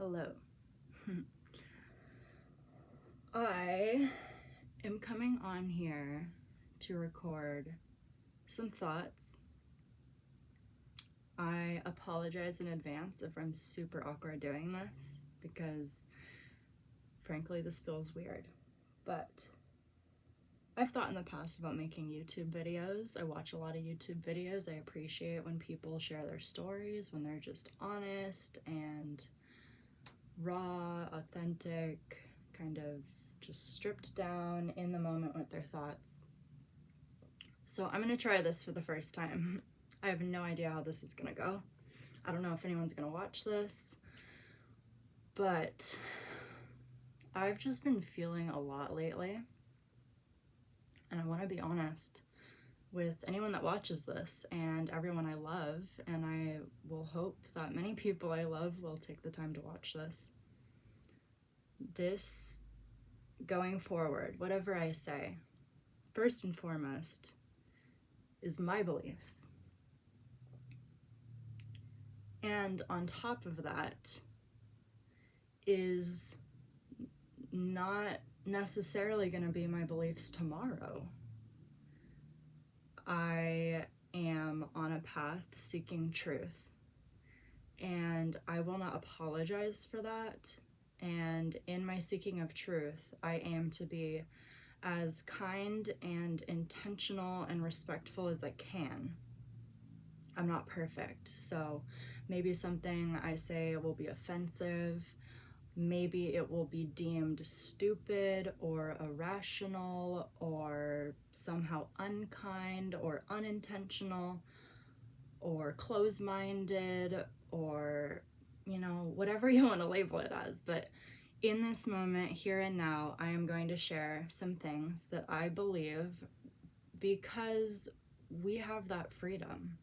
Hello. I am coming on here to record some thoughts. I apologize in advance if I'm super awkward doing this because frankly this feels weird, but I've thought in the past about making YouTube videos. I watch a lot of YouTube videos. I appreciate when people share their stories, when they're just honest and raw, authentic, kind of just stripped down in the moment with their thoughts. So I'm gonna try this for the first time. I have no idea how this is gonna go. I don't know if anyone's gonna watch this, but I've just been feeling a lot lately, and I want to be honest with anyone that watches this and everyone I love, and I will hope that many people I love will take the time to watch this. This, going forward, whatever I say, first and foremost, is my beliefs. And on top of that is not necessarily going to be my beliefs tomorrow. I am on a path seeking truth, and I will not apologize for that. And in my seeking of truth, I aim to be as kind and intentional and respectful as I can. I'm not perfect, so maybe something I say will be offensive. Maybe it will be deemed stupid or irrational or somehow unkind or unintentional or close-minded or, whatever you want to label it as. But in this moment, here and now, I am going to share some things that I believe because we have that freedom.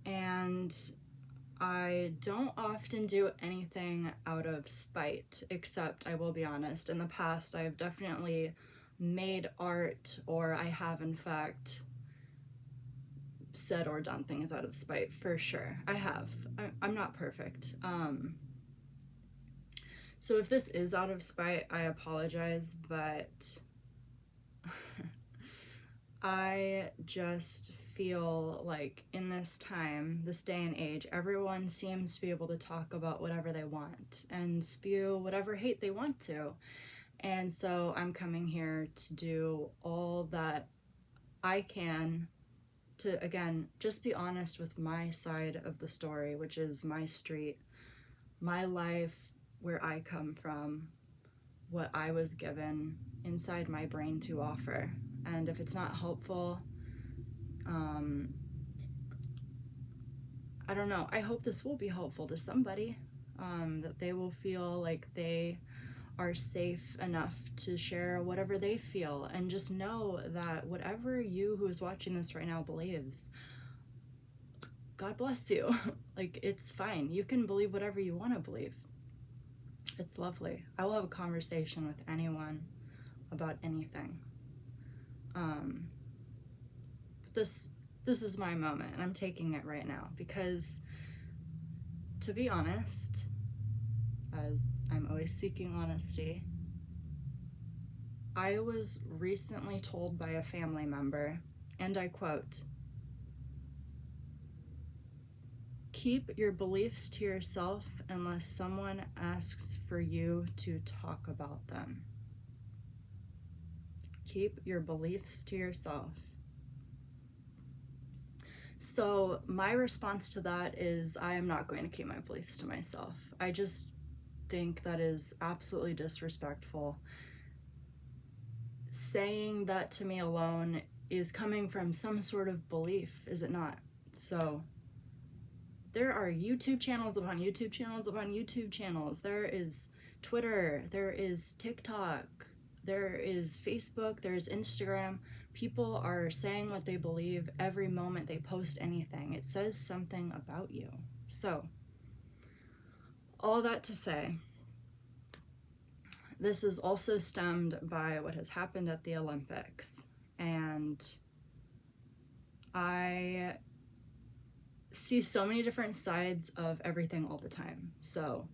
And I don't often do anything out of spite, except, I will be honest, in the past I've definitely made art, or I have in fact said or done things out of spite, for sure. I have. I'm not perfect. So if this is out of spite, I apologize, but I just feel like in this time, this day and age, everyone seems to be able to talk about whatever they want and spew whatever hate they want to. And so I'm coming here to do all that I can to, again, just be honest with my side of the story, which is my street, my life, where I come from, what I was given inside my brain to offer. And if it's not helpful, I don't know. I hope this will be helpful to somebody, that they will feel like they are safe enough to share whatever they feel, and just know that whatever you who is watching this right now believes, God bless you. Like, it's fine. You can believe whatever you want to believe. It's lovely. I will have a conversation with anyone about anything. But this is my moment, and I'm taking it right now because, to be honest, as I'm always seeking honesty, I was recently told by a family member, and I quote, "Keep your beliefs to yourself unless someone asks for you to talk about them." Keep your beliefs to yourself. So my response to that is, I am not going to keep my beliefs to myself. I just think that is absolutely disrespectful. Saying that to me alone is coming from some sort of belief, is it not? So there are YouTube channels upon YouTube channels upon YouTube channels. There is Twitter, there is TikTok, there is Facebook, there's Instagram. People are saying what they believe every moment they post anything. It says something about you. So, all that to say, this is also stemmed by what has happened at the Olympics. And I see so many different sides of everything all the time. So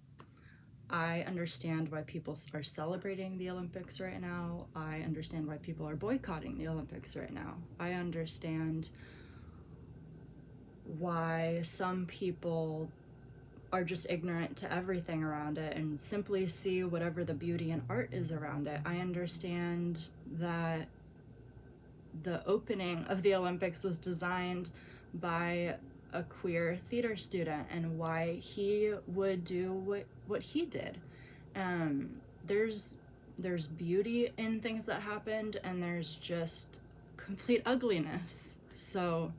I understand why people are celebrating the Olympics right now. I understand why people are boycotting the Olympics right now. I understand why some people are just ignorant to everything around it and simply see whatever the beauty and art is around it. I understand that the opening of the Olympics was designed by a queer theater student and why he would do what he did. There's beauty in things that happened, and there's just complete ugliness. So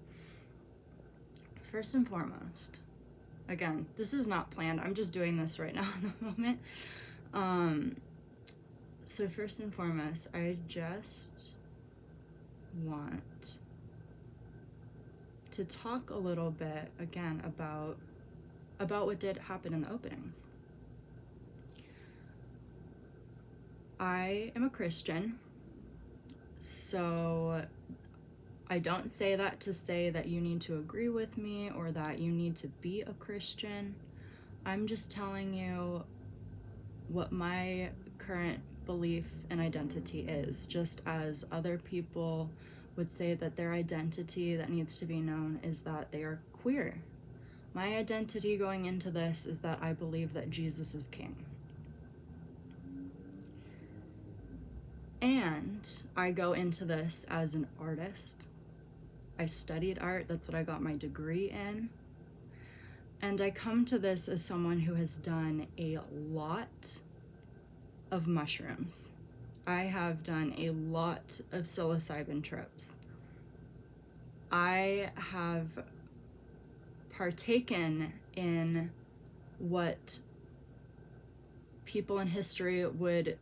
first and foremost, again, this is not planned. I'm just doing this right now in the moment. So first and foremost, I just want to talk a little bit again about what did happen in the openings. I am a Christian, so I don't say that to say that you need to agree with me or that you need to be a Christian. I'm just telling you what my current belief and identity is, just as other people would say that their identity that needs to be known is that they are queer. My identity going into this is that I believe that Jesus is king. And I go into this as an artist. I studied art, that's what I got my degree in. And I come to this as someone who has done a lot of mushrooms. I have done a lot of psilocybin trips. I have partaken in what people in history would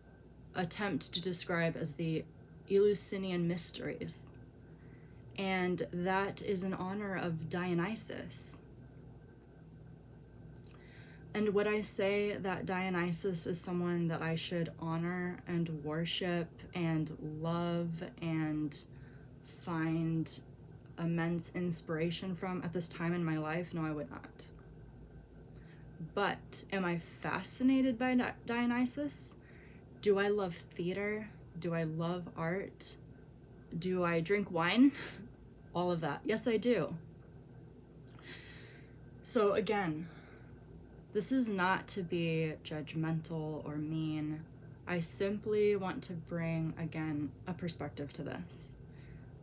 attempt to describe as the Eleusinian mysteries. And that is in honor of Dionysus. And would I say that Dionysus is someone that I should honor and worship and love and find immense inspiration from at this time in my life? No, I would not. But am I fascinated by Dionysus? Do I love theater? Do I love art? Do I drink wine? All of that. Yes, I do. So again, this is not to be judgmental or mean. I simply want to bring, again, a perspective to this.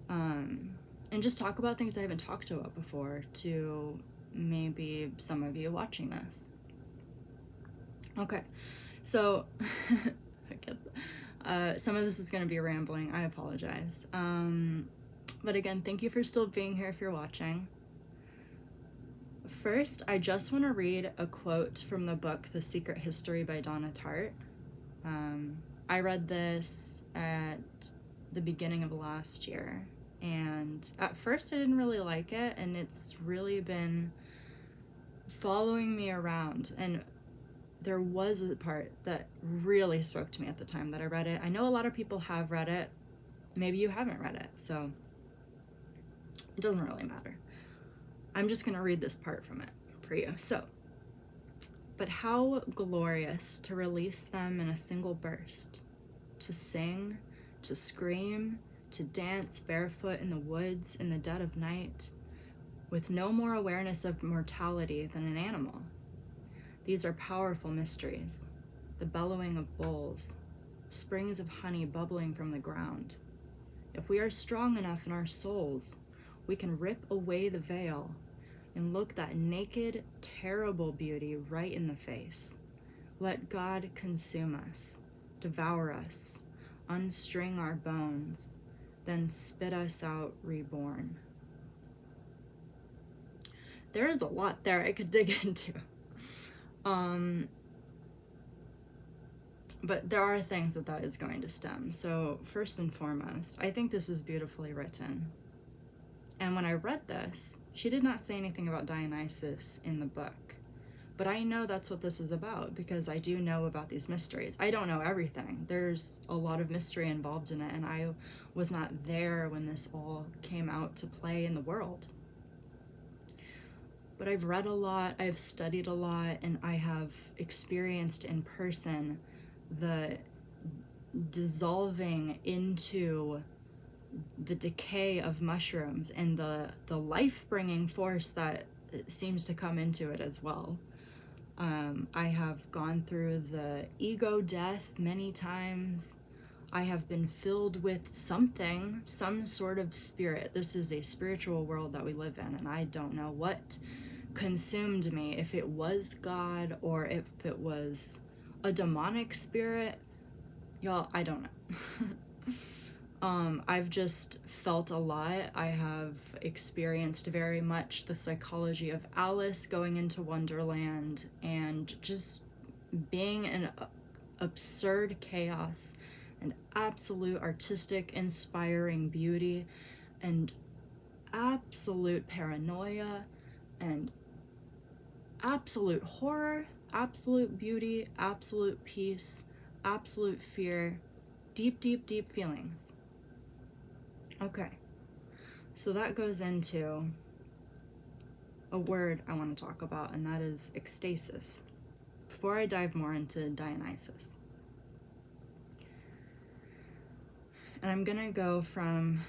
And just talk about things I haven't talked about before to maybe some of you watching this. Okay, so some of this is going to be rambling. I apologize. But again, thank you for still being here if you're watching. First, I just want to read a quote from the book The Secret History by Donna Tartt. I read this at the beginning of last year, and at first I didn't really like it, and it's really been following me around. And there was a part that really spoke to me at the time that I read it. I know a lot of people have read it. Maybe you haven't read it, so it doesn't really matter. I'm just going to read this part from it for you. So, but how glorious to release them in a single burst, to sing, to scream, to dance barefoot in the woods in the dead of night, with no more awareness of mortality than an animal. These are powerful mysteries, the bellowing of bulls, springs of honey bubbling from the ground. If we are strong enough in our souls, we can rip away the veil and look that naked, terrible beauty right in the face. Let God consume us, devour us, unstring our bones, then spit us out reborn. There is a lot there I could dig into. But there are things that is going to stem. So first and foremost, I think this is beautifully written. And when I read this, she did not say anything about Dionysus in the book. But I know that's what this is about because I do know about these mysteries. I don't know everything. There's a lot of mystery involved in it, and I was not there when this all came out to play in the world. but I've read a lot, I've studied a lot, and I have experienced in person the dissolving into the decay of mushrooms and the life-bringing force that seems to come into it as well. I have gone through the ego death many times. I have been filled with something, some sort of spirit. This is a spiritual world that we live in, and I don't know what consumed me, if it was God or if it was a demonic spirit. Y'all, I don't know. I've just felt a lot. I have experienced very much the psychology of Alice going into Wonderland and just being in absurd chaos and absolute artistic, inspiring beauty and absolute paranoia and absolute horror, absolute beauty, absolute peace, absolute fear, deep, deep, deep feelings. Okay, so that goes into a word I want to talk about, and that is ekstasis. Before I dive more into Dionysus, and I'm gonna go from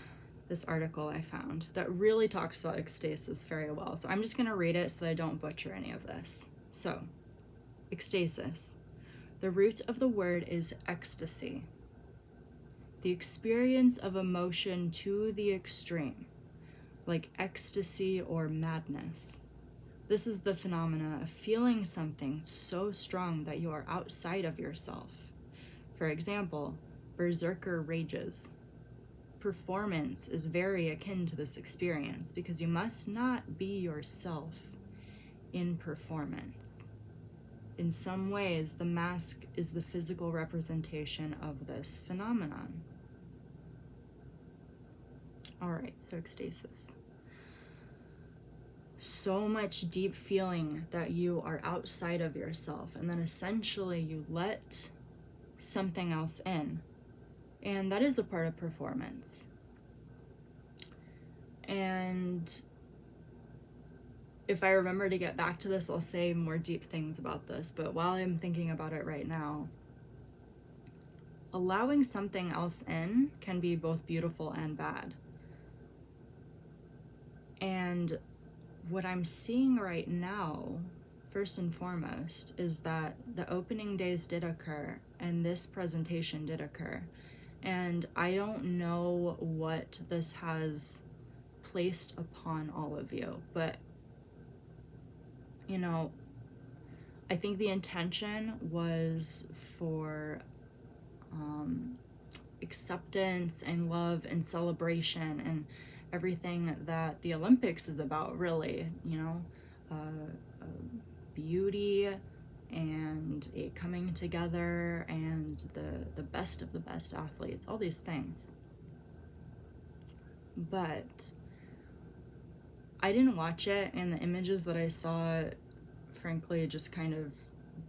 this article I found that really talks about ekstasis very well. So I'm just gonna read it so that I don't butcher any of this. So, ekstasis. The root of the word is ecstasy, the experience of emotion to the extreme, like ecstasy or madness. This is the phenomena of feeling something so strong that you are outside of yourself. For example, berserker rages. Performance is very akin to this experience because you must not be yourself in performance. In some ways, the mask is the physical representation of this phenomenon. All right, so ekstasis. So much deep feeling that you are outside of yourself, and then essentially you let something else in. And that is a part of performance. And if I remember to get back to this, I'll say more deep things about this. But while I'm thinking about it right now, allowing something else in can be both beautiful and bad. And what I'm seeing right now, first and foremost, is that the opening days did occur and this presentation did occur. And I don't know what this has placed upon all of you, but you know, I think the intention was for acceptance and love and celebration and everything that the Olympics is about, really, you know, beauty and a coming together and the best of the best athletes, all these things. But I didn't watch it, and the images that I saw, frankly, just kind of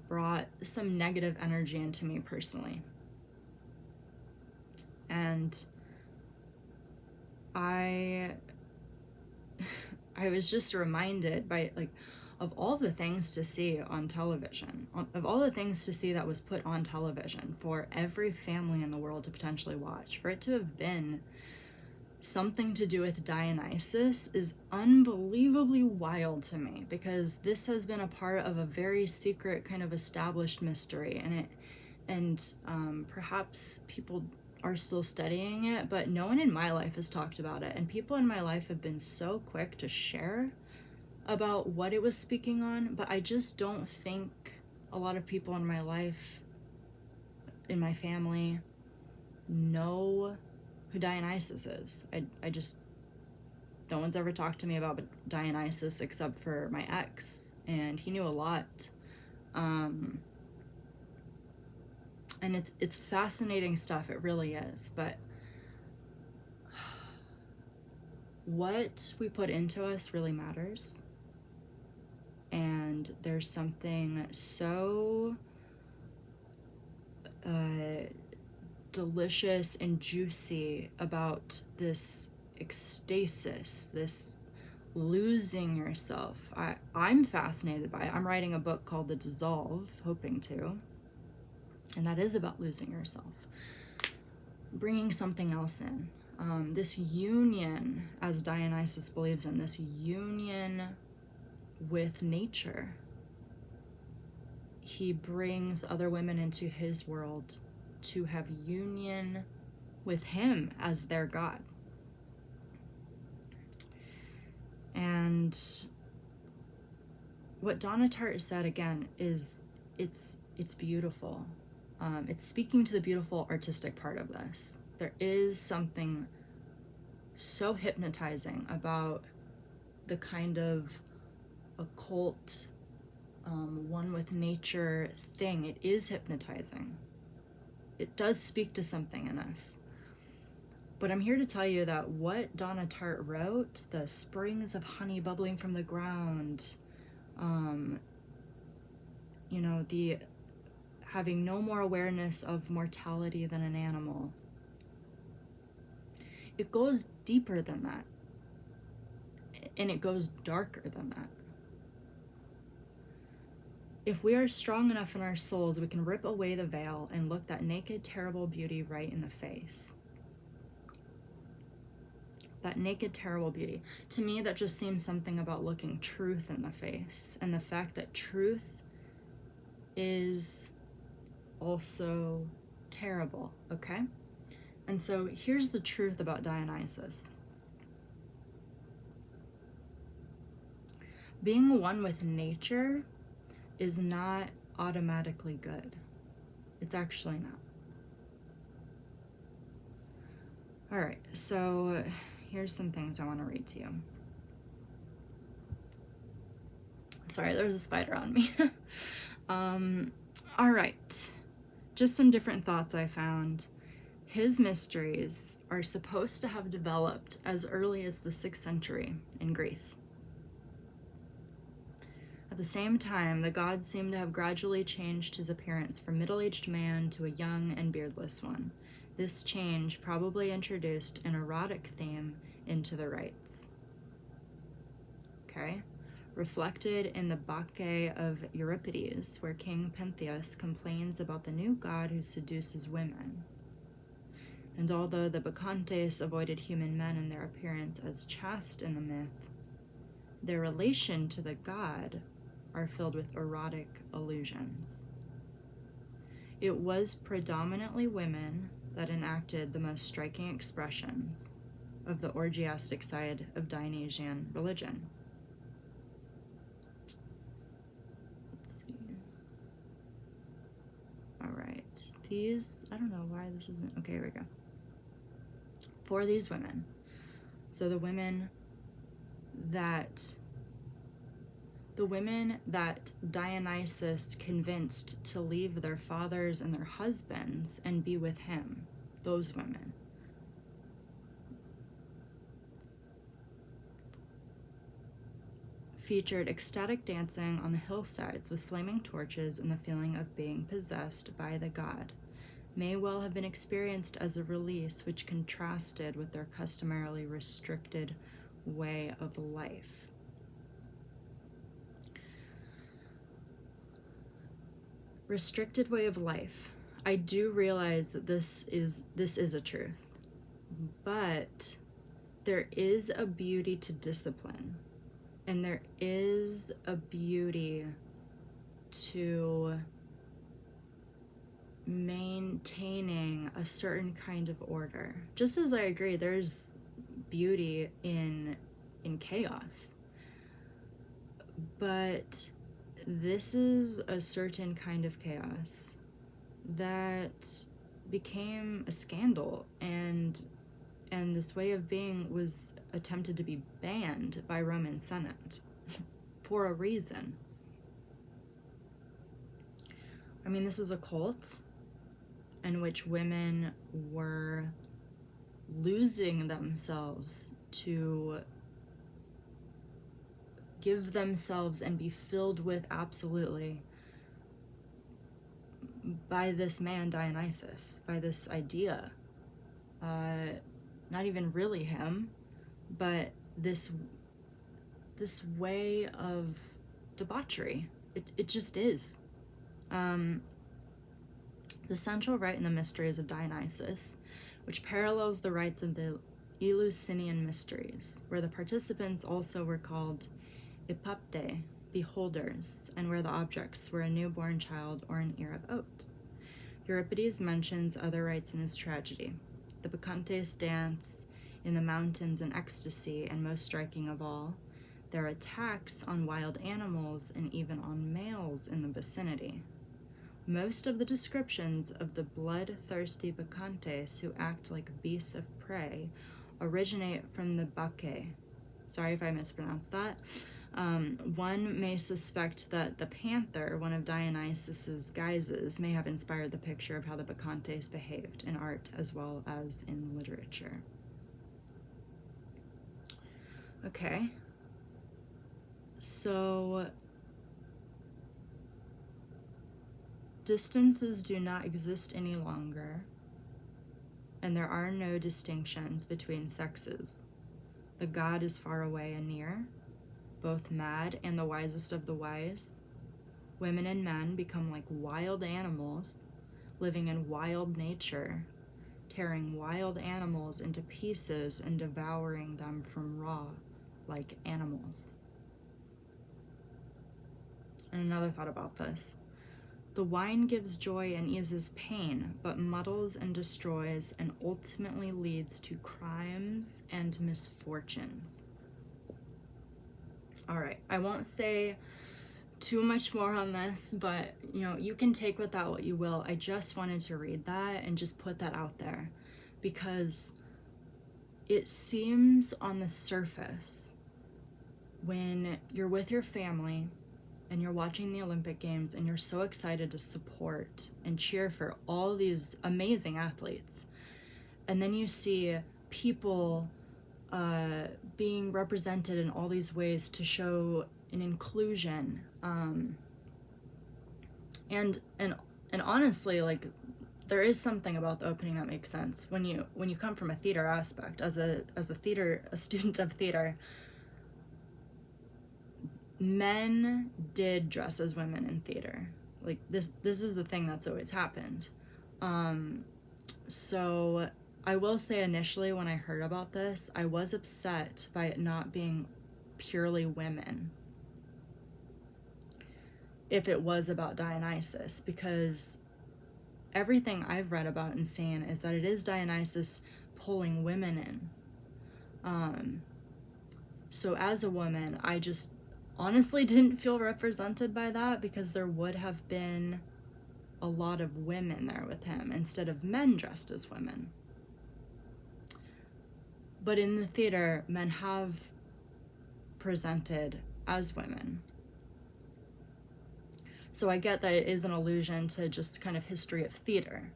brought some negative energy into me personally. And I was just reminded of all the things to see on television, of all the things to see that was put on television for every family in the world to potentially watch, for it to have been something to do with Dionysus is unbelievably wild to me, because this has been a part of a very secret kind of established mystery, and perhaps people are still studying it, but no one in my life has talked about it, and people in my life have been so quick to share about what it was speaking on, but I just don't think a lot of people in my life, in my family, know who Dionysus is. I just, no one's ever talked to me about Dionysus except for my ex, and he knew a lot. And it's fascinating stuff, it really is, but what we put into us really matters. And there's something so delicious and juicy about this ekstasis, this losing yourself. I'm fascinated by it. I'm writing a book called The Dissolve, hoping to, and that is about losing yourself, bringing something else in. This union, as Dionysus believes in, this union with nature. He brings other women into his world to have union with him as their God. And what Donna Tartt said again is it's beautiful. It's speaking to the beautiful artistic part of this. There is something so hypnotizing about the kind of occult, one with nature thing. It is hypnotizing. It does speak to something in us. But I'm here to tell you that what Donna Tartt wrote, the springs of honey bubbling from the ground, the having no more awareness of mortality than an animal, it goes deeper than that. And it goes darker than that. If we are strong enough in our souls, we can rip away the veil and look that naked, terrible beauty right in the face. That naked, terrible beauty. To me, that just seems something about looking truth in the face, and the fact that truth is also terrible, okay? And so here's the truth about Dionysus. Being one with nature is not automatically good. It's actually not. All right, so here's some things I want to read to you. Sorry, there's a spider on me. All right, just some different thoughts I found. His mysteries are supposed to have developed as early as the 6th century in Greece. At the same time, the gods seem to have gradually changed his appearance from middle-aged man to a young and beardless one. This change probably introduced an erotic theme into the rites. Okay? Reflected in the Bacchae of Euripides, where King Pentheus complains about the new god who seduces women. And although the Bacchantes avoided human men in their appearance as chaste in the myth, their relation to the god are filled with erotic allusions. It was predominantly women that enacted the most striking expressions of the orgiastic side of Dionysian religion. Let's see. All right. These, I don't know why this isn't, okay, here we go. For these women. So the women that Dionysus convinced to leave their fathers and their husbands and be with him, those women. Featured ecstatic dancing on the hillsides with flaming torches and the feeling of being possessed by the god. May well have been experienced as a release which contrasted with their customarily restricted way of life. Restricted way of life. I do realize that this is a truth, but there is a beauty to discipline, and there is a beauty to maintaining a certain kind of order. Just as I agree, there's beauty in chaos, but this is a certain kind of chaos that became a scandal, and this way of being was attempted to be banned by Roman Senate for a reason. I mean, this is a cult in which women were losing themselves to give themselves and be filled with absolutely by this man Dionysus, by this idea. Not even really him, but this this way of debauchery. It just is. The central rite in the mysteries of Dionysus, which parallels the rites of the Eleusinian mysteries, where the participants also were called epapte, beholders, and where the objects were a newborn child or an ear of oat. Euripides mentions other rites in his tragedy. The Bacchantes dance in the mountains in ecstasy, and most striking of all, their attacks on wild animals and even on males in the vicinity. Most of the descriptions of the bloodthirsty Bacchantes who act like beasts of prey originate from the Bacchae. Sorry if I mispronounced that. One may suspect that the panther, one of Dionysus's guises, may have inspired the picture of how the Bacchantes behaved in art as well as in literature. Okay. So, distances do not exist any longer, and there are no distinctions between sexes. The god is far away and near, both mad and the wisest of the wise. Women and men become like wild animals, living in wild nature, tearing wild animals into pieces and devouring them from raw, like animals. And another thought about this. The wine gives joy and eases pain, but muddles and destroys and ultimately leads to crimes and misfortunes. All right, I won't say too much more on this, but you can take with that what you will. I just wanted to read that and just put that out there because it seems on the surface when you're with your family and you're watching the Olympic Games and you're so excited to support and cheer for all these amazing athletes, and then you see people being represented in all these ways to show an inclusion, and honestly, like, there is something about the opening that makes sense when you come from a theater aspect as a student of theater. Men did dress as women in theater. Like, this is the thing that's always happened. So I will say initially when I heard about this, I was upset by it not being purely women if it was about Dionysus, because everything I've read about and seen is that it is Dionysus pulling women in. So as a woman, I just honestly didn't feel represented by that, because there would have been a lot of women there with him instead of men dressed as women. But in the theater, men have presented as women. So I get that it is an allusion to just kind of history of theater.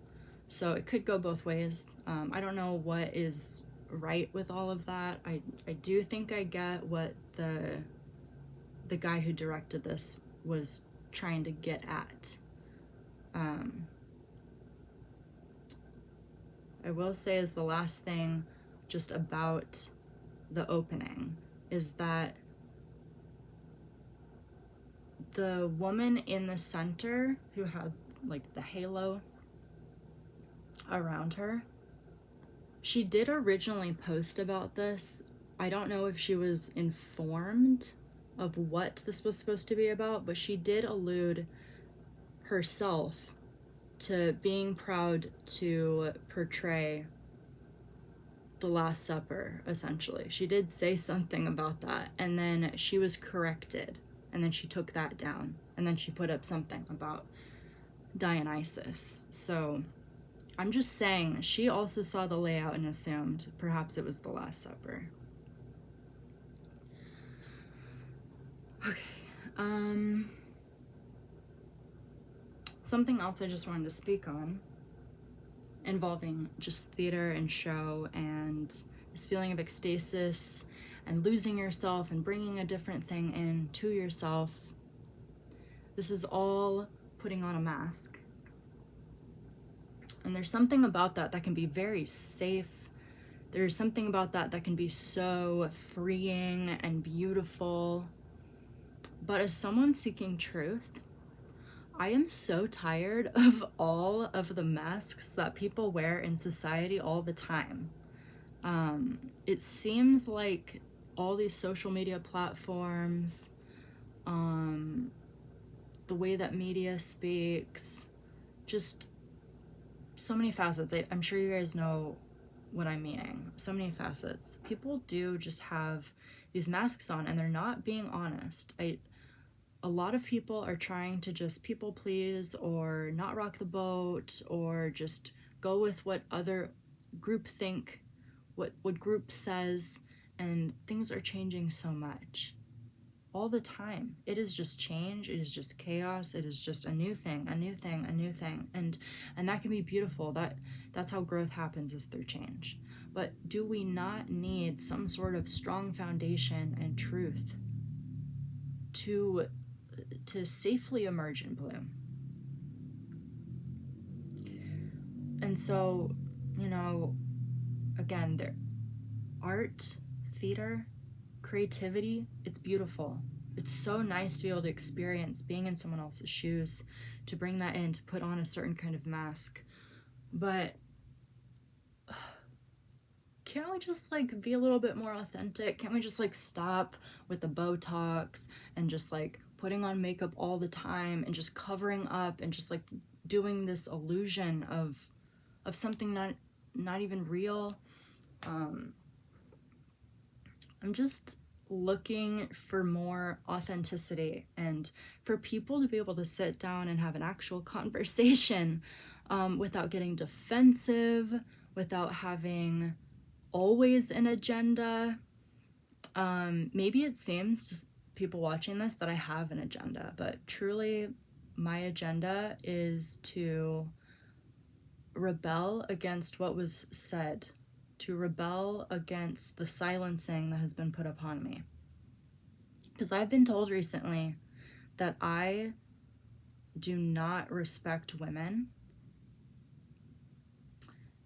So it could go both ways. I don't know what is right with all of that. I do think I get what the guy who directed this was trying to get at. I will say as the last thing just about the opening is that the woman in the center who had like the halo around her, she did originally post about this. I don't know if she was informed of what this was supposed to be about, but she did allude herself to being proud to portray the Last Supper, essentially. She did say something about that, and then she was corrected, and then she took that down, and then she put up something about Dionysus. So I'm just saying, she also saw the layout and assumed perhaps it was the Last Supper. Okay. Something else I just wanted to speak on, involving just theater and show and this feeling of ekstasis and losing yourself and bringing a different thing into yourself. This is all putting on a mask. And there's something about that can be very safe. There's something about that that can be so freeing and beautiful. But as someone seeking truth, I am so tired of all of the masks that people wear in society all the time. It seems like all these social media platforms, the way that media speaks, just so many facets. I'm sure you guys know what I'm meaning. So many facets. People do just have these masks on and they're not being honest. A lot of people are trying to just people please or not rock the boat or just go with what other group think, what group says, and things are changing so much all the time. It is just change, it is just chaos, it is just a new thing, and that can be beautiful. That's how growth happens, is through change. But do we not need some sort of strong foundation and truth to safely emerge and bloom? And so, again, art, theater, creativity, it's beautiful. It's so nice to be able to experience being in someone else's shoes, to bring that in, to put on a certain kind of mask. But can't we just be a little bit more authentic? Can't we just stop with the Botox and just putting on makeup all the time and just covering up and just doing this illusion of something not even real? I'm just looking for more authenticity and for people to be able to sit down and have an actual conversation without getting defensive, without having always an agenda. Maybe it seems to people watching this that I have an agenda, but truly my agenda is to rebel against what was said, to rebel against the silencing that has been put upon me. Because I've been told recently that I do not respect women.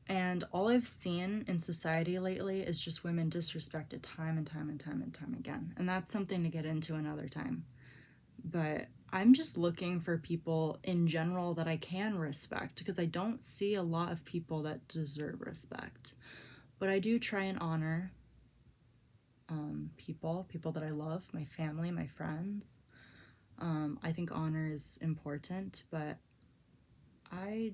And all I've seen in society lately is just women disrespected time and time and time and time again. And that's something to get into another time. But I'm just looking for people in general that I can respect, because I don't see a lot of people that deserve respect. But I do try and honor people that I love, my family, my friends. I think honor is important, but I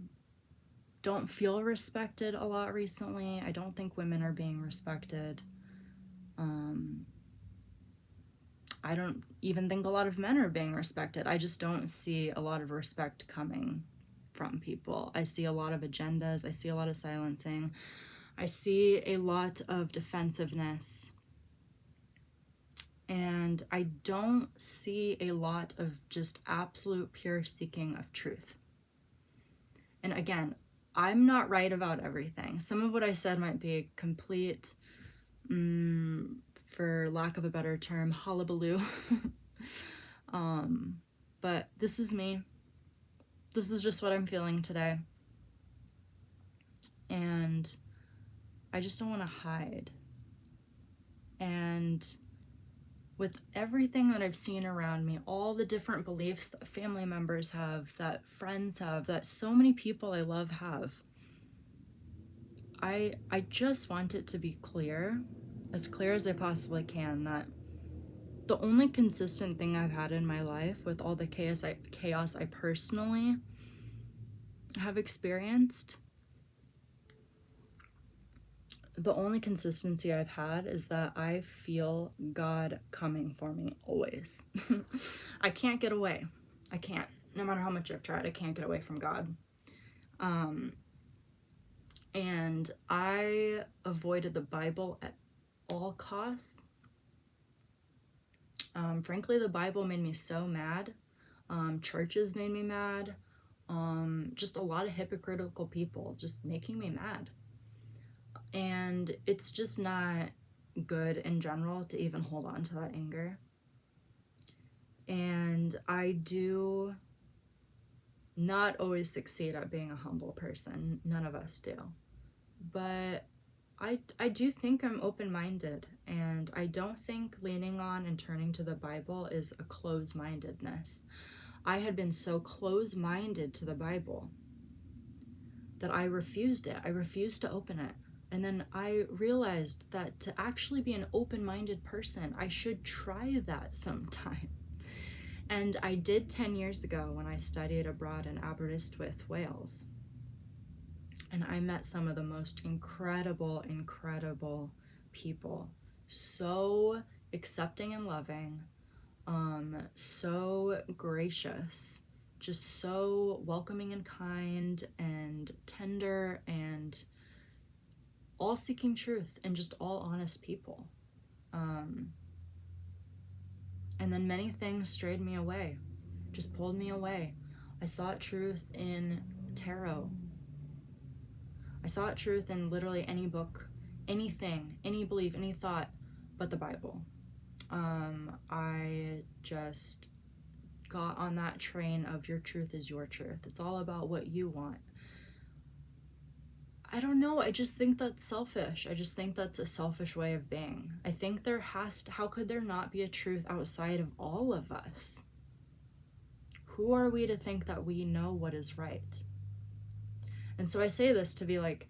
don't feel respected a lot recently. I don't think women are being respected. I don't even think a lot of men are being respected. I just don't see a lot of respect coming from people. I see a lot of agendas. I see a lot of silencing. I see a lot of defensiveness. And I don't see a lot of just absolute pure seeking of truth. And again, I'm not right about everything. Some of what I said might be complete, for lack of a better term, hullabaloo. But this is me. This is just what I'm feeling today. And I just don't want to hide. And with everything that I've seen around me, all the different beliefs that family members have, that friends have, that so many people I love have, I just want it to be clear as I possibly can, that the only consistent thing I've had in my life, with all the chaos I personally have experienced, the only consistency I've had is that I feel God coming for me always. I can't get away. I can't. No matter how much I've tried, I can't get away from God. And I avoided the Bible at all costs. Frankly, the Bible made me so mad. Churches made me mad. Just a lot of hypocritical people just making me mad. And it's just not good in general to even hold on to that anger. And I do not always succeed at being a humble person. None of us do. But I do think I'm open-minded, and I don't think leaning on and turning to the Bible is a closed-mindedness. I had been so closed-minded to the Bible that I refused it. I refused to open it. And then I realized that to actually be an open-minded person, I should try that sometime. And I did 10 years ago when I studied abroad in Aberystwyth, Wales. And I met some of the most incredible people. So accepting and loving, so gracious, just so welcoming and kind and tender, and all seeking truth, and just all honest people. And then many things strayed me away, just pulled me away. I sought truth in tarot. I sought truth in literally any book, anything, any belief, any thought, but the Bible. I just got on that train of your truth is your truth. It's all about what you want. I don't know. I just think that's selfish. I just think that's a selfish way of being. I think how could there not be a truth outside of all of us? Who are we to think that we know what is right? And so I say this to be like,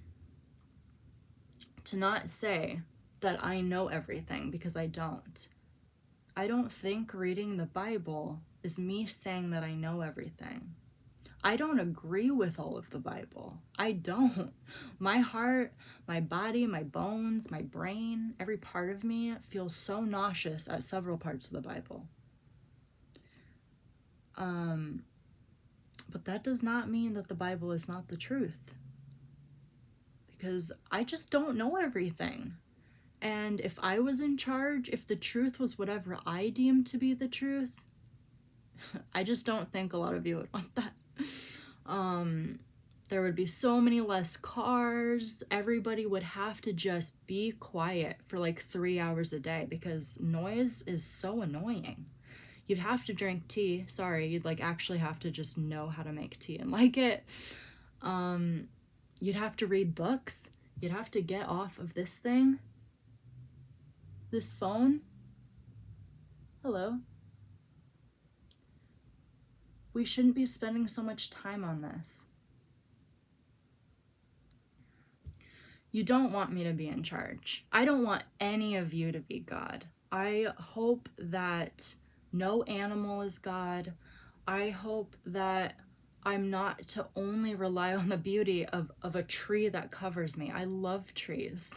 to not say that I know everything, because I don't. I don't think reading the Bible is me saying that I know everything. I don't agree with all of the Bible. I don't. My heart, my body, my bones, my brain, every part of me feels so nauseous at several parts of the Bible. But that does not mean that the Bible is not the truth. Because I just don't know everything. And if I was in charge, if the truth was whatever I deemed to be the truth, I just don't think a lot of you would want that. There would be so many less cars. Everybody would have to just be quiet for like 3 hours a day, because noise is so annoying. You'd have to drink tea. Sorry, you'd like actually have to just know how to make tea and like it. You'd have to read books. You'd have to get off of this thing. This phone. Hello. We shouldn't be spending so much time on this. You don't want me to be in charge. I don't want any of you to be God. I hope that no animal is God. I hope that I'm not to only rely on the beauty of a tree that covers me. I love trees.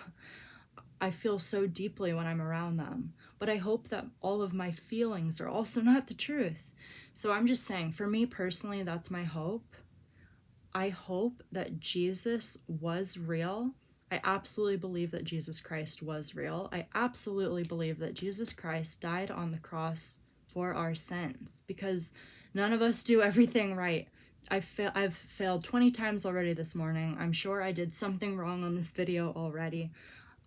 I feel so deeply when I'm around them. But I hope that all of my feelings are also not the truth. So I'm just saying, for me personally, that's my hope. I hope that Jesus was real. I absolutely believe that Jesus Christ was real. I absolutely believe that Jesus Christ died on the cross for our sins, because none of us do everything right. I've failed 20 times already this morning. I'm sure I did something wrong on this video already.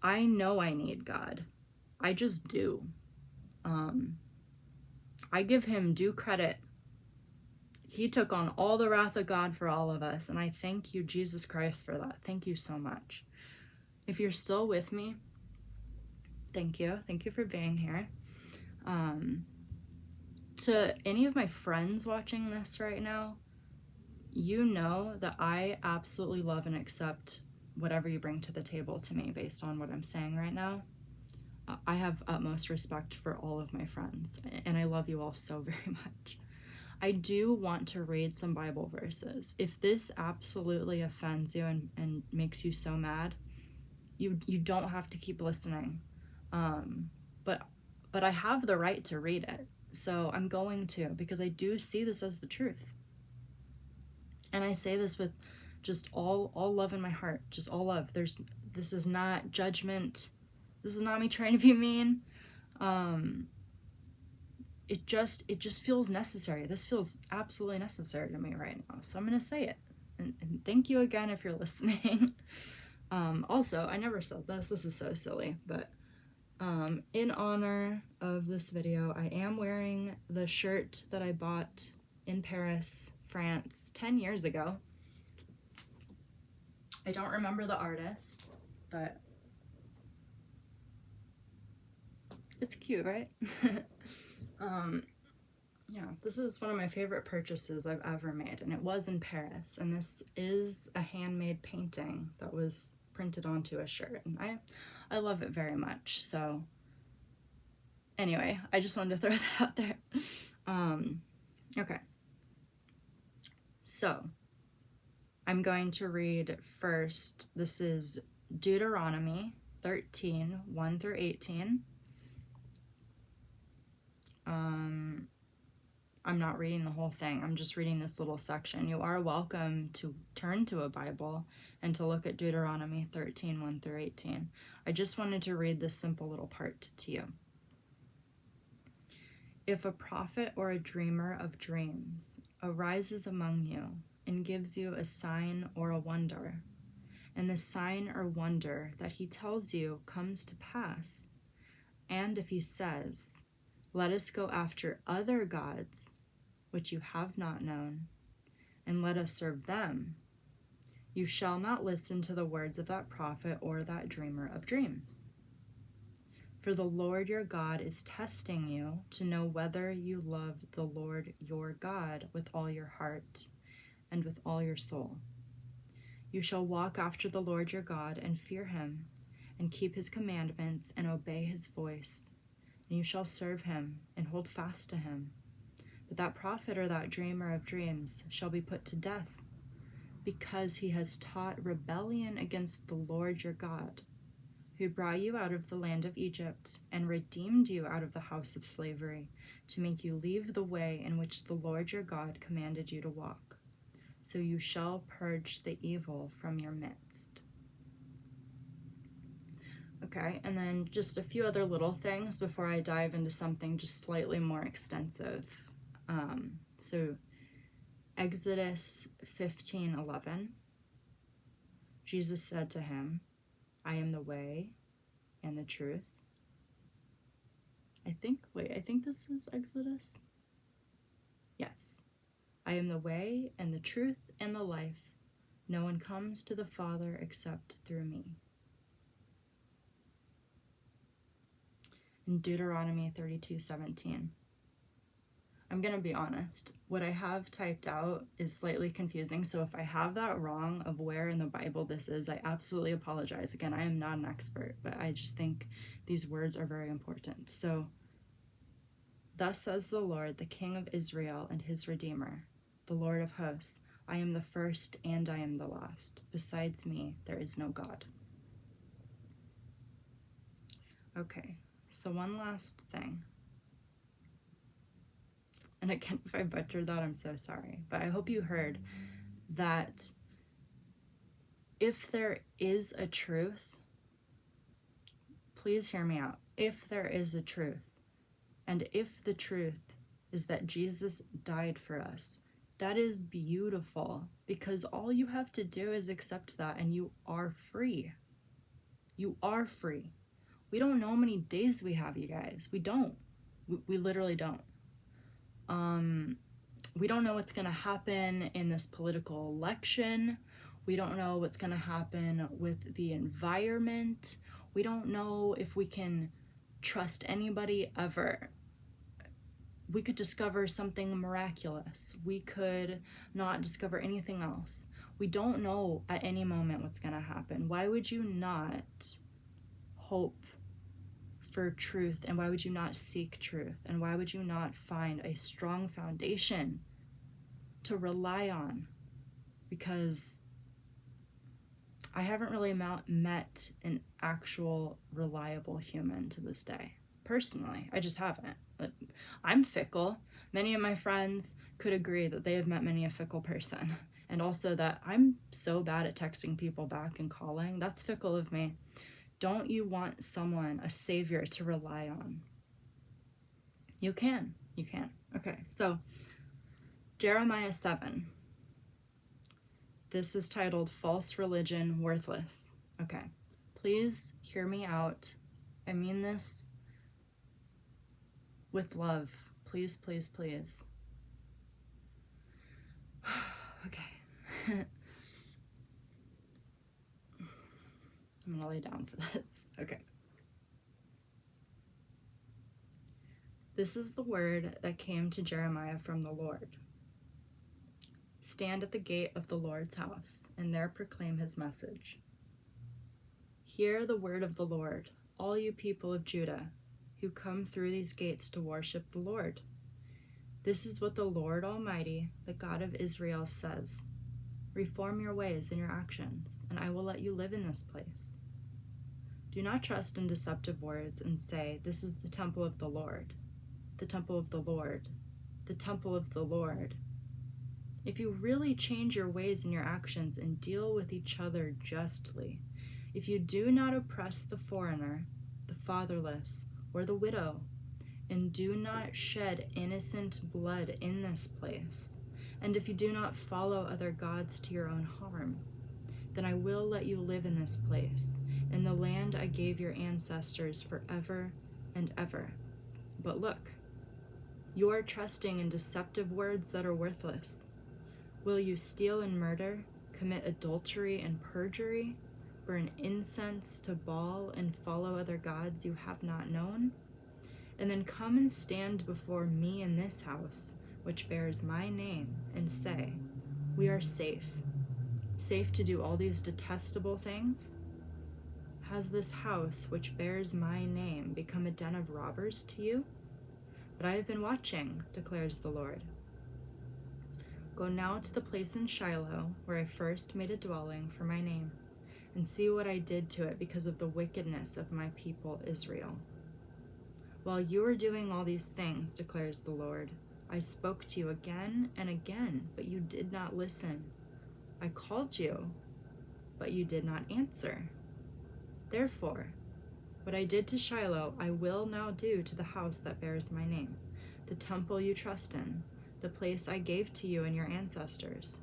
I know I need God. I just do. I give him due credit. He took on all the wrath of God for all of us, and I thank you, Jesus Christ, for that. Thank you so much. If you're still with me, thank you. Thank you for being here. To any of my friends watching this right now, you know that I absolutely love and accept whatever you bring to the table to me based on what I'm saying right now. I have utmost respect for all of my friends, and I love you all so very much. I do want to read some Bible verses. If this absolutely offends you and makes you so mad, you don't have to keep listening. But I have the right to read it. So I'm going to, because I do see this as the truth. And I say this with just all love in my heart, just all love. This is not judgment. This is not me trying to be mean. It just feels necessary. This feels absolutely necessary to me right now. So I'm going to say it. And thank you again if you're listening. Also, I never said this. This is so silly, but in honor of this video, I am wearing the shirt that I bought in Paris, France, 10 years ago. I don't remember the artist, but It's cute, right? Yeah, this is one of my favorite purchases I've ever made, and it was in Paris. And this is a handmade painting that was printed onto a shirt, and I love it very much. So anyway, I just wanted to throw that out there. Okay. So I'm going to read first. This is Deuteronomy 13, 1 through 18. I'm not reading the whole thing. I'm just reading this little section. You are welcome to turn to a Bible and to look at Deuteronomy 13, 1 through 18. I just wanted to read this simple little part to you. If a prophet or a dreamer of dreams arises among you and gives you a sign or a wonder, and the sign or wonder that he tells you comes to pass, and if he says, "Let us go after other gods, which you have not known, and let us serve them," you shall not listen to the words of that prophet or that dreamer of dreams. For the Lord your God is testing you to know whether you love the Lord your God with all your heart and with all your soul. You shall walk after the Lord your God and fear him, and keep his commandments and obey his voice, and you shall serve him and hold fast to him. But that prophet or that dreamer of dreams shall be put to death, because he has taught rebellion against the Lord your God, who brought you out of the land of Egypt and redeemed you out of the house of slavery, to make you leave the way in which the Lord your God commanded you to walk. So you shall purge the evil from your midst. Okay, and then just a few other little things before I dive into something just slightly more extensive. So Exodus 15:11, Jesus said to him, "I am the way and the truth." I think this is Exodus. Yes. "I am the way and the truth and the life. No one comes to the Father except through me." In Deuteronomy 32:17. I'm going to be honest, what I have typed out is slightly confusing, so if I have that wrong of where in the Bible this is, I absolutely apologize. Again, I am not an expert, but I just think these words are very important. So, "Thus says the Lord, the King of Israel and his Redeemer, the Lord of hosts, I am the first and I am the last. Besides me, there is no God." Okay, so one last thing. And again, if I butchered that, I'm so sorry. But I hope you heard that if there is a truth, please hear me out. If there is a truth, and if the truth is that Jesus died for us, that is beautiful, because all you have to do is accept that and you are free. You are free. We don't know how many days we have, you guys. We don't. We literally don't. We don't know what's going to happen in this political election. We don't know what's going to happen with the environment. We don't know if we can trust anybody ever. We could discover something miraculous. We could not discover anything else. We don't know at any moment what's going to happen. Why would you not hope for truth, and why would you not seek truth, and why would you not find a strong foundation to rely on? Because I haven't really met an actual reliable human to this day. Personally, I just haven't. I'm fickle. Many of my friends could agree that they have met many a fickle person, and also that I'm so bad at texting people back and calling. That's fickle of me. Don't you want someone, a savior, to rely on? You can. Okay, so Jeremiah 7. This is titled "False Religion Worthless." Okay, please hear me out. I mean this with love. Please, please, please. Okay. I'm gonna lay down for this. Okay. This is the word that came to Jeremiah from the Lord. Stand at the gate of the Lord's house, and there proclaim his message. Hear the word of the Lord, all you people of Judah, who come through these gates to worship the Lord. This is what the Lord Almighty, the God of Israel, says. Reform your ways and your actions, and I will let you live in this place. Do not trust in deceptive words and say, this is the temple of the Lord, the temple of the Lord, the temple of the Lord. If you really change your ways and your actions and deal with each other justly, if you do not oppress the foreigner, the fatherless, or the widow, and do not shed innocent blood in this place, and if you do not follow other gods to your own harm, then I will let you live in this place, in the land I gave your ancestors forever and ever. But look, you are trusting in deceptive words that are worthless. Will you steal and murder, commit adultery and perjury, burn incense to Baal and follow other gods you have not known? And then come and stand before me in this house, which bears my name, and say, we are safe to do all these detestable things? Has this house, which bears my name, become a den of robbers to you? But I have been watching, declares the Lord. Go now to the place in Shiloh, where I first made a dwelling for my name, and see what I did to it because of the wickedness of my people Israel. While you are doing all these things, declares the Lord, I spoke to you again and again, but you did not listen. I called you, but you did not answer. Therefore, what I did to Shiloh, I will now do to the house that bears my name, the temple you trust in, the place I gave to you and your ancestors.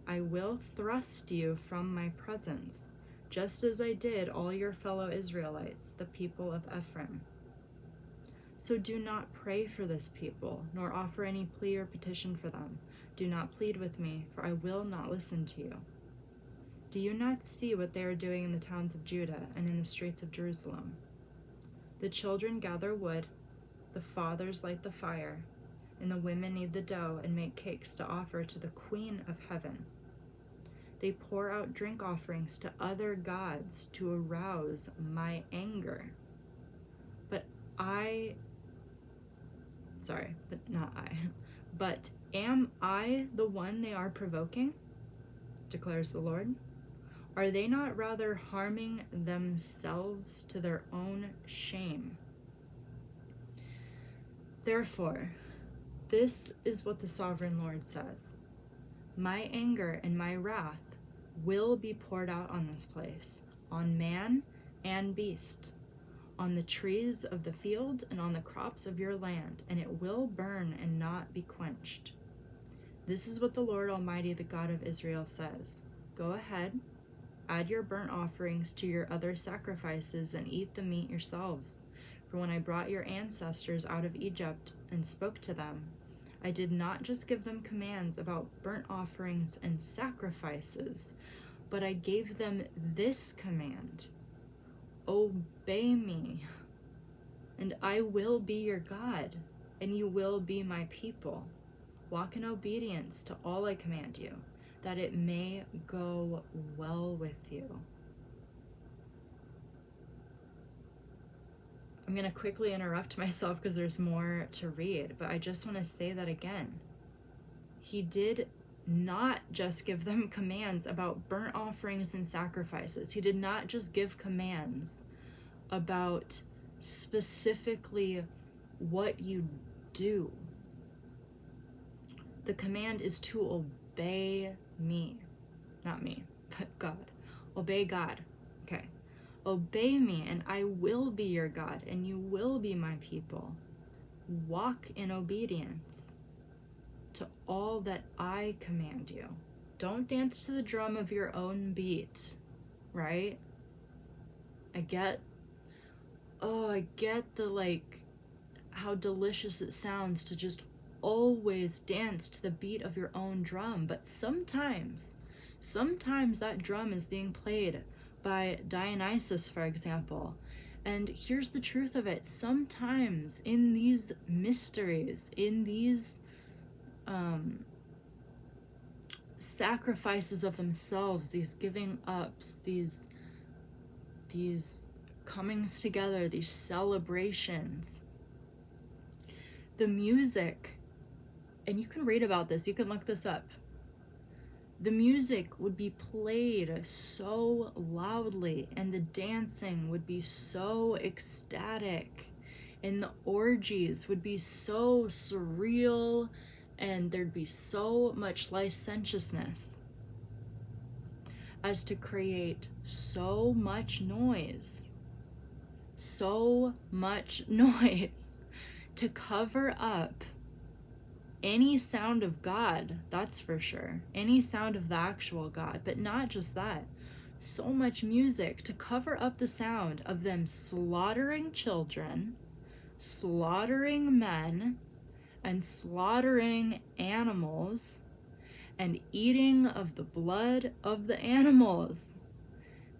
I will thrust you from my presence, just as I did all your fellow Israelites, the people of Ephraim. So do not pray for this people, nor offer any plea or petition for them. Do not plead with me, for I will not listen to you. Do you not see what they are doing in the towns of Judah and in the streets of Jerusalem? The children gather wood, the fathers light the fire, and the women knead the dough and make cakes to offer to the Queen of Heaven. They pour out drink offerings to other gods to arouse my anger. But am I the one they are provoking? Declares the Lord. Are they not rather harming themselves to their own shame? Therefore, this is what the sovereign Lord says. My anger and my wrath will be poured out on this place, on man and beast, on the trees of the field and on the crops of your land, and it will burn and not be quenched. This is what the Lord Almighty, the God of Israel, says. Go ahead, add your burnt offerings to your other sacrifices and eat the meat yourselves. For when I brought your ancestors out of Egypt and spoke to them, I did not just give them commands about burnt offerings and sacrifices, but I gave them this command: obey me, and I will be your God, and you will be my people. Walk in obedience to all I command you, that it may go well with you. I'm going to quickly interrupt myself because there's more to read, but I just want to say that again. He did not just give them commands about burnt offerings and sacrifices. He did not just give commands about specifically what you do. The command is to obey me. Not me, but God. Obey God. Okay. Obey me, and I will be your God, and you will be my people. Walk in obedience to all that I command you. Don't dance to the drum of your own beat, right? I get the how delicious it sounds to just always dance to the beat of your own drum, but sometimes that drum is being played by Dionysus, for example, And here's the truth of it. Sometimes in these mysteries, in these sacrifices of themselves, these giving ups, these comings together, these celebrations, the music, and you can read about this, you can look this up. The music would be played so loudly, and the dancing would be so ecstatic, and the orgies would be so surreal, and there'd be so much licentiousness as to create so much noise to cover up any sound of God, that's for sure. Any sound of the actual God, but not just that. So much music to cover up the sound of them slaughtering children, slaughtering men, and slaughtering animals, and eating of the blood of the animals.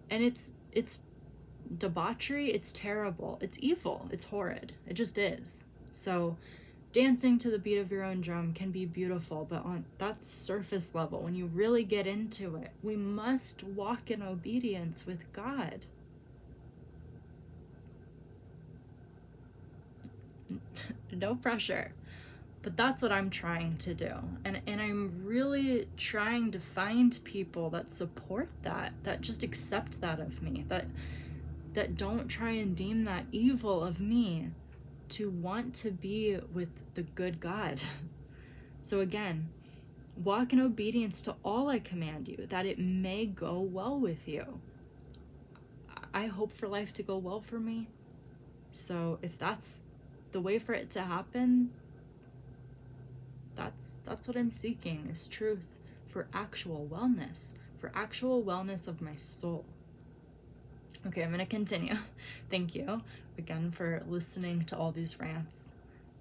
And it's debauchery, it's terrible, it's evil, it's horrid. It just is. So dancing to the beat of your own drum can be beautiful, but on that's surface level. When you really get into it, we must walk in obedience with God. No pressure. But that's what I'm trying to do. And I'm really trying to find people that support that just accept that of me, that don't try and deem that evil of me, to want to be with the good God. So again, walk in obedience to all I command you, that it may go well with you. I hope for life to go well for me. So if that's the way for it to happen, that's what I'm seeking, is truth for actual wellness of my soul. Okay, I'm gonna continue. Thank you again for listening to all these rants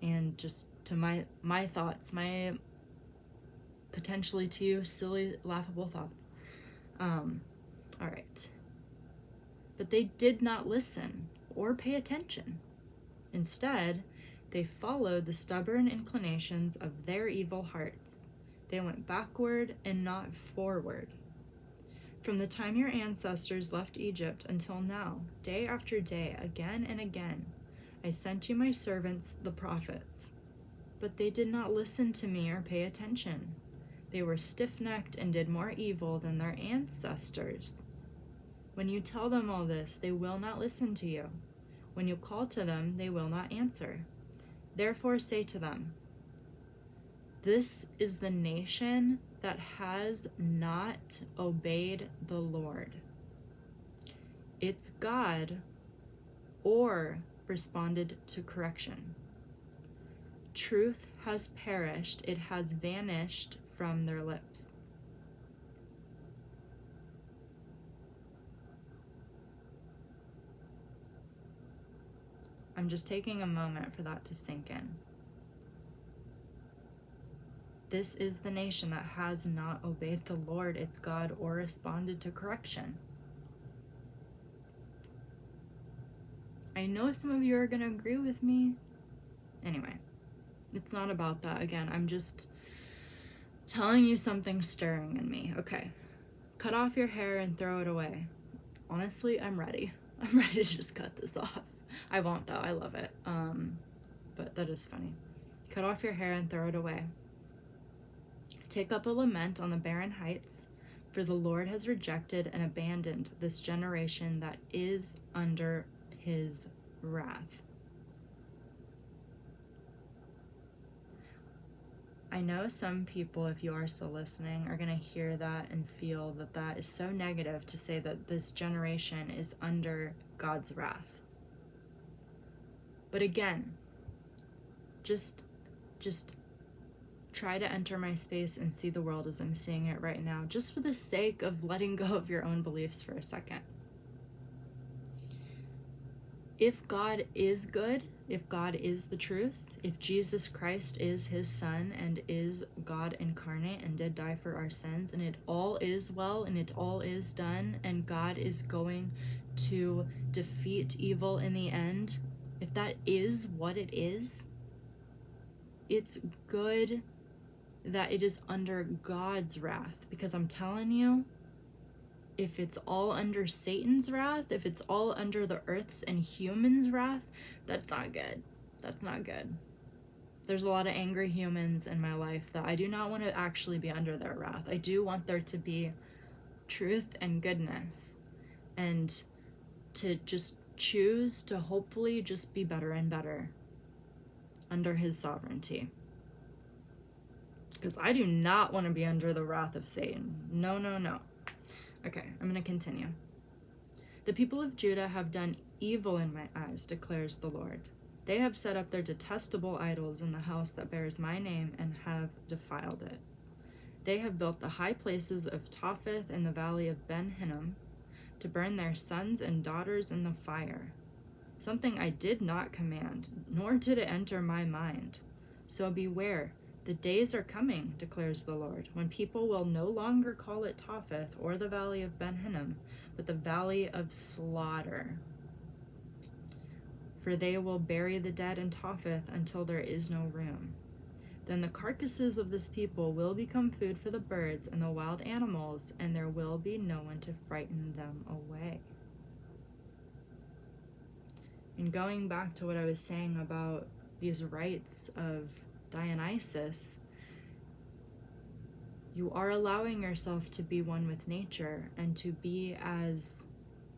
and just to my thoughts, my potentially to you silly, laughable thoughts. All right. But they did not listen or pay attention. Instead, they followed the stubborn inclinations of their evil hearts. They went backward and not forward. From the time your ancestors left Egypt until now, day after day, again and again, I sent you my servants, the prophets. But they did not listen to me or pay attention. They were stiff-necked and did more evil than their ancestors. When you tell them all this, they will not listen to you. When you call to them, they will not answer. Therefore say to them, this is the nation that has not obeyed the Lord, its God, or responded to correction. Truth has perished, it has vanished from their lips. I'm just taking a moment for that to sink in. This is the nation that has not obeyed the Lord, its God, or responded to correction. I know some of you are going to agree with me. Anyway, it's not about that. Again, I'm just telling you something stirring in me. Okay, cut off your hair and throw it away. Honestly, I'm ready. I'm ready to just cut this off. I won't though, I love it. But that is funny. Cut off your hair and throw it away. Take up a lament on the barren heights, for the Lord has rejected and abandoned this generation that is under his wrath. I know some people, if you are still listening, are going to hear that and feel that that is so negative to say that this generation is under God's wrath. But again, just try to enter my space and see the world as I'm seeing it right now, just for the sake of letting go of your own beliefs for a second. If God is good, if God is the truth, if Jesus Christ is his son and is God incarnate and did die for our sins, and it all is well and it all is done, and God is going to defeat evil in the end, if that is what it is, it's good that it is under God's wrath. Because I'm telling you, if it's all under Satan's wrath, if it's all under the earth's and humans' wrath, that's not good. That's not good. There's a lot of angry humans in my life that I do not want to actually be under their wrath. I do want there to be truth and goodness, and to just choose to hopefully just be better and better under his sovereignty. Because I do not want to be under the wrath of Satan. No, no, no. Okay, I'm going to continue. The people of Judah have done evil in my eyes, declares the Lord. They have set up their detestable idols in the house that bears my name and have defiled it. They have built the high places of Topheth in the valley of Ben Hinnom to burn their sons and daughters in the fire, something I did not command, nor did it enter my mind. So beware. The days are coming, declares the Lord, when people will no longer call it Topheth or the valley of Ben Hinnom, but the valley of slaughter. For they will bury the dead in Topheth until there is no room. Then the carcasses of this people will become food for the birds and the wild animals, and there will be no one to frighten them away. And going back to what I was saying about these rites of Dionysus, you are allowing yourself to be one with nature and to be as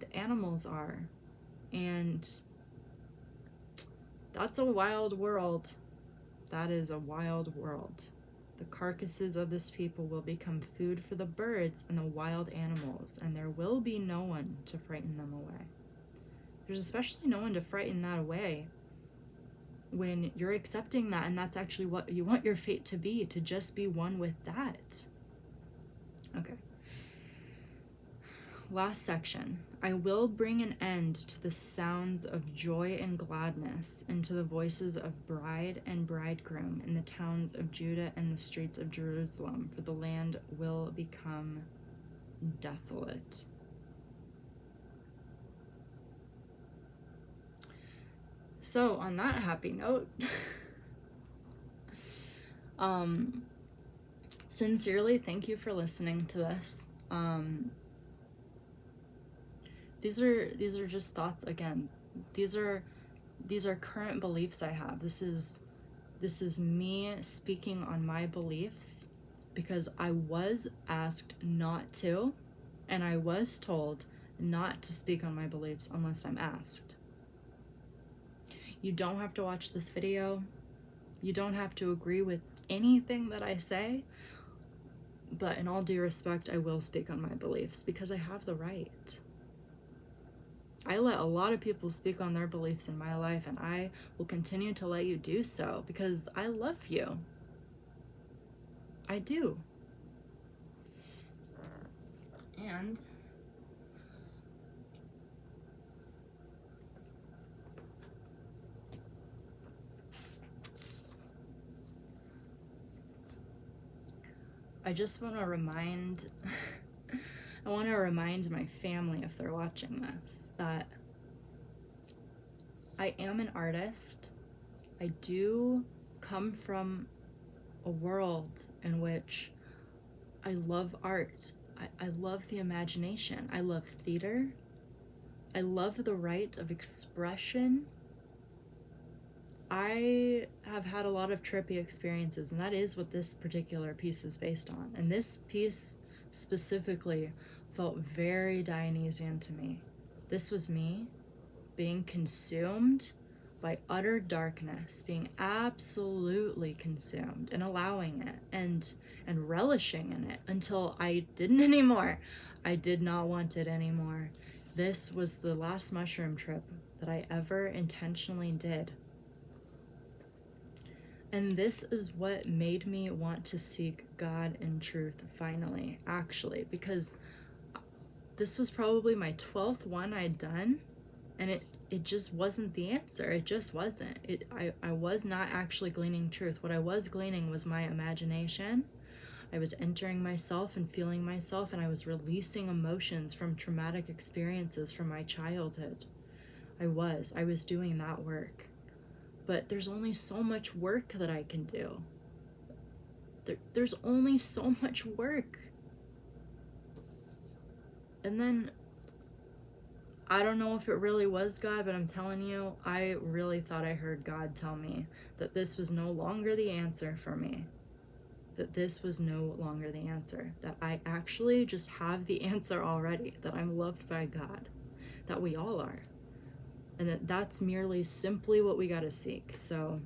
the animals are. And that's a wild world. That is a wild world. The carcasses of this people will become food for the birds and the wild animals, and there will be no one to frighten them away. There's especially no one to frighten that away when you're accepting that, and that's actually what you want your fate to be, to just be one with that. Okay. Last section. I will bring an end to the sounds of joy and gladness, and to the voices of bride and bridegroom in the towns of Judah and the streets of Jerusalem, for the land will become desolate. So, on that happy note, sincerely, thank you for listening to this. These are just thoughts again. These are current beliefs I have. This is me speaking on my beliefs because I was asked not to, and I was told not to speak on my beliefs unless I'm asked. You don't have to watch this video. You don't have to agree with anything that I say. But in all due respect, I will speak on my beliefs because I have the right. I let a lot of people speak on their beliefs in my life, and I will continue to let you do so because I love you. I do. And I just want to remind my family, if they're watching this, that I am an artist. I do come from a world in which I love art. I love the imagination. I love theater. I love the right of expression. I have had a lot of trippy experiences, and that is what this particular piece is based on. And this piece specifically felt very Dionysian to me. This was me being consumed by utter darkness, being absolutely consumed and allowing it and relishing in it until I didn't anymore. I did not want it anymore. This was the last mushroom trip that I ever intentionally did. And this is what made me want to seek God in truth finally, actually, because this was probably my 12th one I'd done, and it it just wasn't the answer. It just wasn't. I was not actually gleaning truth. What I was gleaning was my imagination. I was entering myself and feeling myself, and I was releasing emotions from traumatic experiences from my childhood. I was doing that work. But there's only so much work that I can do. There's only so much work. And then, I don't know if it really was God, but I'm telling you, I really thought I heard God tell me that this was no longer the answer for me. That this was no longer the answer. That I actually just have the answer already. That I'm loved by God. That we all are. And that that's merely simply what we gotta seek. So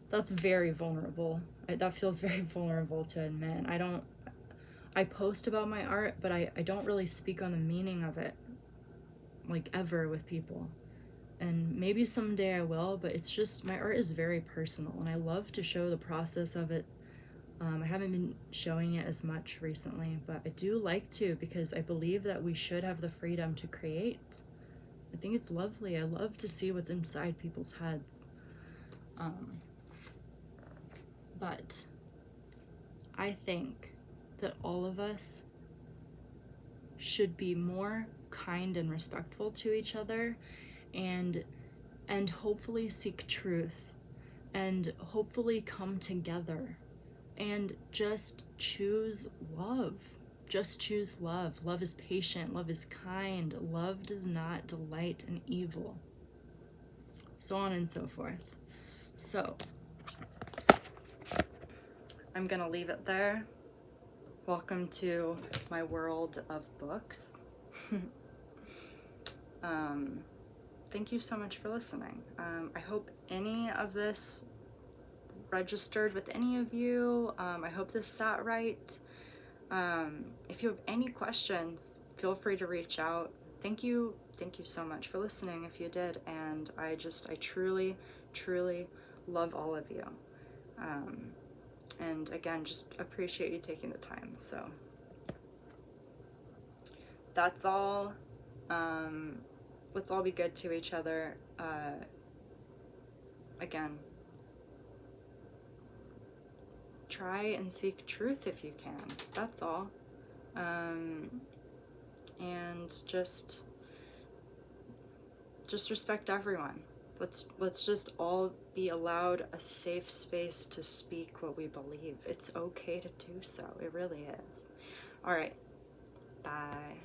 that's very vulnerable. That feels very vulnerable to admit. I post about my art, but I don't really speak on the meaning of it, like, ever with people. And maybe someday I will, but it's just, my art is very personal, and I love to show the process of it. I haven't been showing it as much recently, but I do like to, because I believe that we should have the freedom to create. I think it's lovely. I love to see what's inside people's heads. But I think that all of us should be more kind and respectful to each other, and hopefully seek truth, and hopefully come together and just choose love. Just choose love. Love is patient. Love is kind. Love does not delight in evil. So on and so forth. So I'm gonna leave it there. Welcome to my world of books. Thank you so much for listening. I hope any of this registered with any of you. I hope this sat right. If you have any questions, feel free to reach out. Thank you so much for listening if you did, and I truly, truly love all of you. And again, just appreciate you taking the time. So that's all. Let's all be good to each other. Again, try and seek truth if you can. That's all. And just respect everyone. Let's just all be allowed a safe space to speak what we believe. It's okay to do so. It really is. All right. Bye.